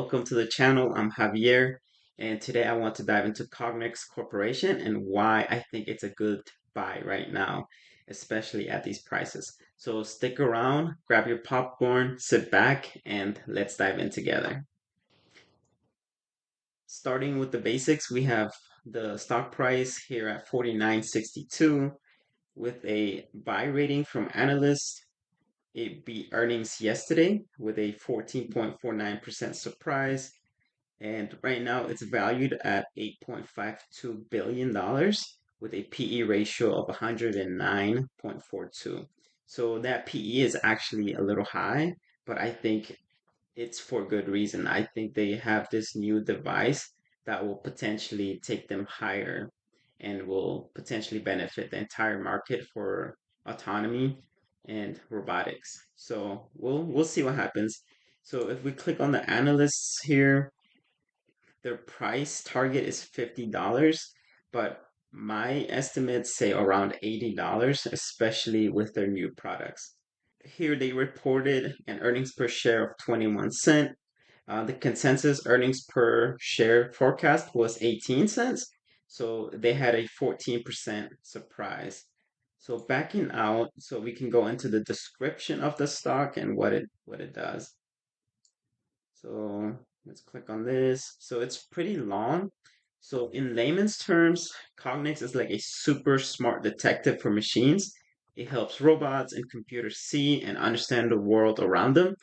welcome to the channel. I'm Javier, and today I want to dive into Cognex Corporation and why I think it's a good buy right now, especially at these prices. So stick around, grab your popcorn, sit back, and let's dive in together. Starting with the basics, we have the stock price here at 49.62 with a buy rating from analysts. It beat earnings yesterday with a 14.49% surprise. And right now it's valued at $8.52 billion with a PE ratio of 109.42. So that PE is actually a little high, but I think it's for good reason. I think they have this new device that will potentially take them higher and will potentially benefit the entire market for autonomy and robotics. So we'll see what happens. So if we click on the analysts here, their price target is $50, but my estimates say around $80, especially with their new products. Here they reported an earnings per share of 21 cents. The consensus earnings per share forecast was 18 cents. So they had a 14% surprise. So backing out, so we can go into the description of the stock and what it does. So let's click on this. So it's pretty long. So in layman's terms, Cognex is like a super smart detective for machines. It helps robots and computers see and understand the world around them.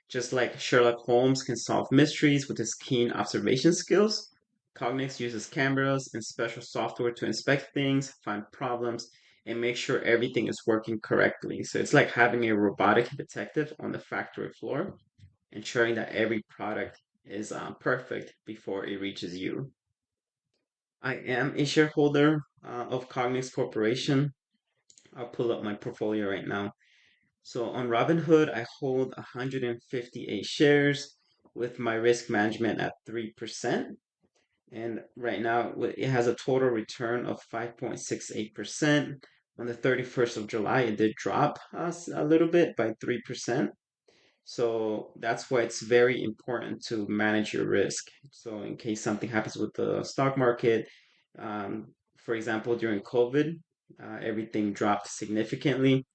Just like Sherlock Holmes can solve mysteries with his keen observation skills, Cognex uses cameras and special software to inspect things, find problems, and make sure everything is working correctly. So it's like having a robotic detective on the factory floor, ensuring that every product is perfect before it reaches you. I am a shareholder of Cognex Corporation. I'll pull up my portfolio right now. So on Robinhood, I hold 158 shares with my risk management at 3%. And right now, it has a total return of 5.68%. On the 31st of July, it did drop a little bit by 3%. So that's why it's very important to manage your risk. So in case something happens with the stock market, for example, during COVID, everything dropped significantly.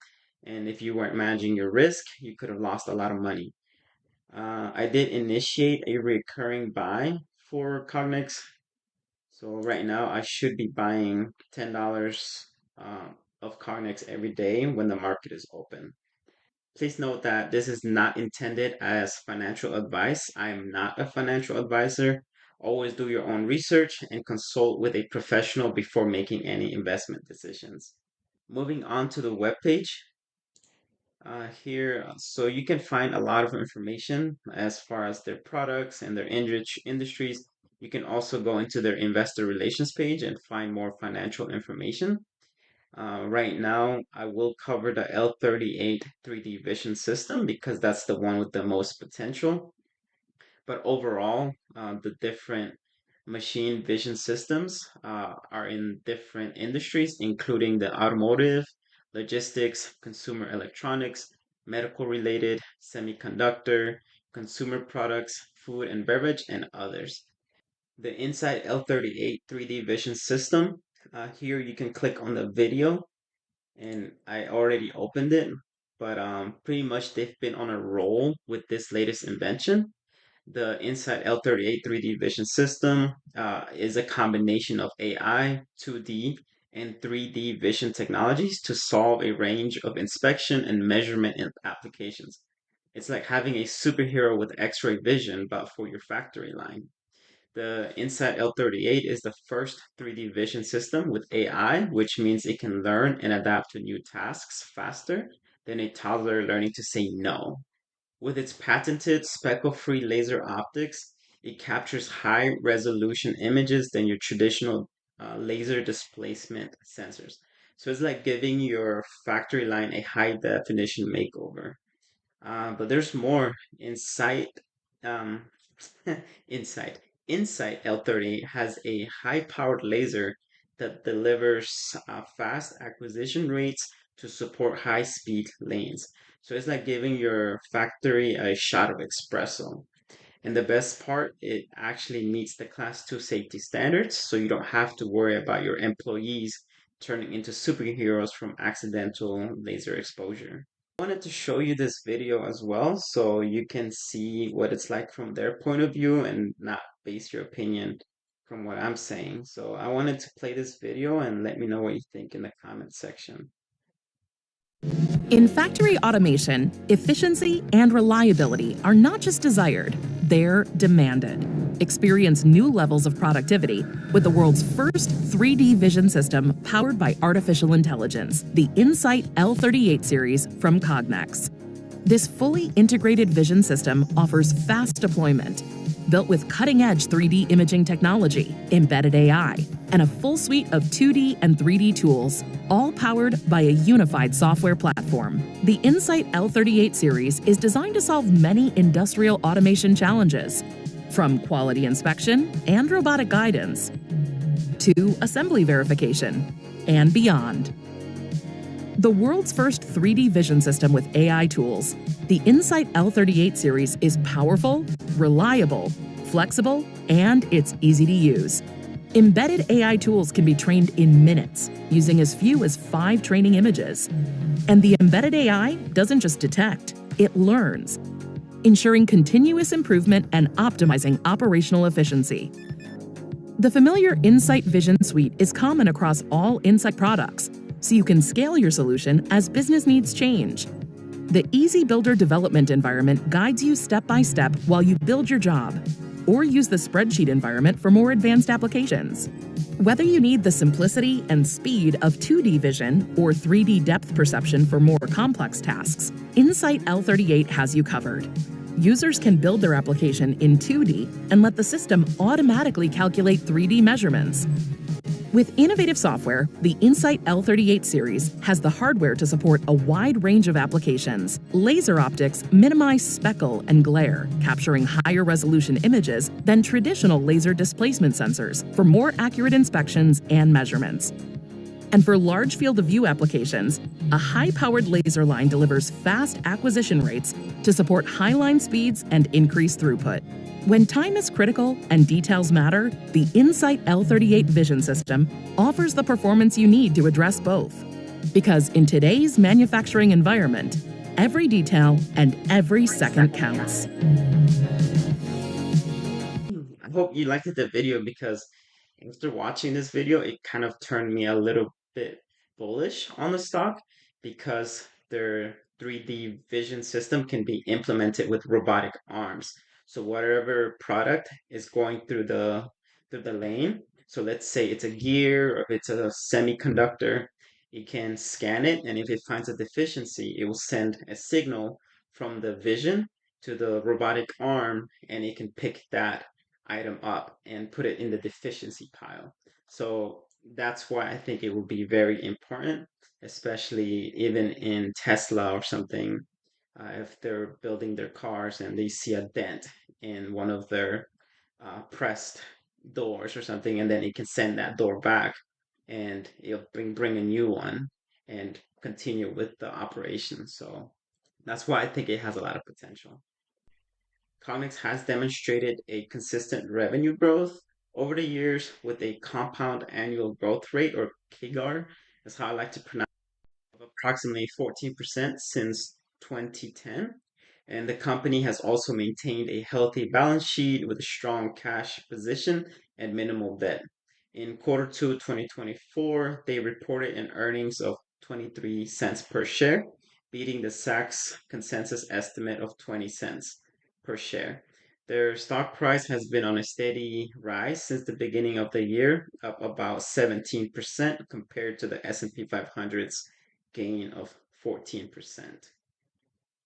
And if you weren't managing your risk, you could have lost a lot of money. I did initiate a recurring buy for Cognex. So right now I should be buying $10 of Cognex every day when the market is open. Please note that this is not intended as financial advice. I am not a financial advisor. Always do your own research and consult with a professional before making any investment decisions. Moving on to the webpage here, so you can find a lot of information as far as their products and their industries. You can also go into their investor relations page and find more financial information. Right now, I will cover the L38 3D vision system because that's the one with the most potential. But overall, the different machine vision systems are in different industries, including the automotive, logistics, consumer electronics, medical related, semiconductor, consumer products, food and beverage, and others. The Inside L38 3D vision system, here you can click on the video and I already opened it, but pretty much they've been on a roll with this latest invention. The Insight L38 3D vision system is a combination of AI, 2D, and 3D vision technologies to solve a range of inspection and measurement applications. It's like having a superhero with X-ray vision, but for your factory line. The Insight L38 is the first 3D vision system with AI, which means it can learn and adapt to new tasks faster than a toddler learning to say no. With its patented speckle-free laser optics, it captures high-resolution images than your traditional laser displacement sensors. So it's like giving your factory line a high-definition makeover. But there's more. Um, Insight. Insight L38 has a high-powered laser that delivers fast acquisition rates to support high-speed lanes. So it's like giving your factory a shot of espresso. And the best part, it actually meets the Class 2 safety standards, so you don't have to worry about your employees turning into superheroes from accidental laser exposure. I wanted to show you this video as well so you can see what it's like from their point of view and not base your opinion from what I'm saying. So I wanted to play this video and let me know what you think in the comment section. In factory automation, efficiency and reliability are not just desired, they're demanded. Experience new levels of productivity with the world's first 3D vision system powered by artificial intelligence, the Insight L38 series from Cognex. This fully integrated vision system offers fast deployment, built with cutting-edge 3D imaging technology, embedded AI, and a full suite of 2D and 3D tools, all powered by a unified software platform. The Insight L38 series is designed to solve many industrial automation challenges, from quality inspection and robotic guidance to assembly verification and beyond. The world's first 3D vision system with AI tools, the Insight L38 series is powerful, reliable, flexible, and it's easy to use. Embedded AI tools can be trained in minutes, using as few as 5 training images. And the embedded AI doesn't just detect, it learns, ensuring continuous improvement and optimizing operational efficiency. The familiar Insight Vision Suite is common across all Insight products, so you can scale your solution as business needs change. The Easy Builder development environment guides you step by step while you build your job, or use the spreadsheet environment for more advanced applications. Whether you need the simplicity and speed of 2D vision or 3D depth perception for more complex tasks, Insight L38 has you covered. Users can build their application in 2D and let the system automatically calculate 3D measurements. With innovative software, the Insight L38 series has the hardware to support a wide range of applications. Laser optics minimize speckle and glare, capturing higher resolution images than traditional laser displacement sensors for more accurate inspections and measurements. And for large field of view applications, a high-powered laser line delivers fast acquisition rates to support high line speeds and increase throughput. When time is critical and details matter, the Insight L38 vision system offers the performance you need to address both. Because in today's manufacturing environment, every detail and every second counts. I hope you liked the video because after watching this video, it kind of turned me a little bit bullish on the stock because their 3D vision system can be implemented with robotic arms. So whatever product is going through the lane, so let's say it's a gear or if it's a semiconductor, it can scan it, and if it finds a deficiency, it will send a signal from the vision to the robotic arm, and it can pick that item up and put it in the deficiency pile. So that's why I think it will be very important, especially even in Tesla or something, if they're building their cars and they see a dent in one of their pressed doors or something, and then it can send that door back and it'll bring a new one and continue with the operation. So that's why I think it has a lot of potential. Cognex has demonstrated a consistent revenue growth over the years with a compound annual growth rate, or CAGR, is how I like to pronounce it, of approximately 14% since 2010. And the company has also maintained a healthy balance sheet with a strong cash position and minimal debt. In quarter two 2024, they reported an earnings of 23 cents per share, beating the SAC's consensus estimate of 20 cents per share. Their stock price has been on a steady rise since the beginning of the year, up about 17% compared to the S&P 500's gain of 14%.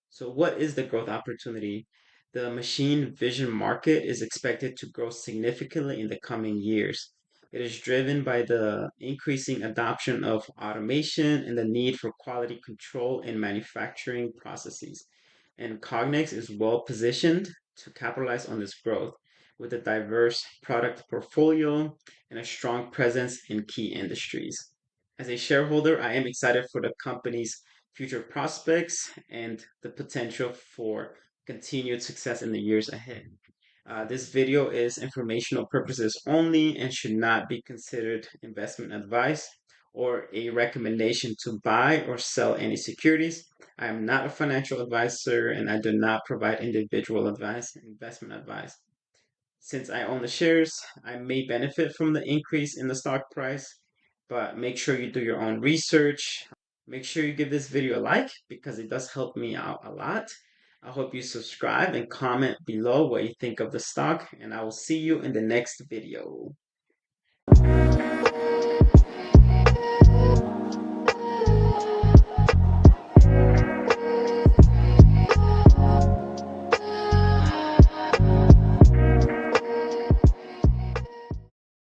So what is the growth opportunity? The machine vision market is expected to grow significantly in the coming years. It is driven by the increasing adoption of automation and the need for quality control in manufacturing processes. And Cognex is well positioned to capitalize on this growth with a diverse product portfolio and a strong presence in key industries. As a shareholder, I am excited for the company's future prospects and the potential for continued success in the years ahead. This video is informational purposes only and should not be considered investment advice or a recommendation to buy or sell any securities. I am not a financial advisor and I do not provide individual advice, investment advice. Since I own the shares, I may benefit from the increase in the stock price, but make sure you do your own research. Make sure you give this video a like because it does help me out a lot. I hope you subscribe and comment below what you think of the stock, and I will see you in the next video.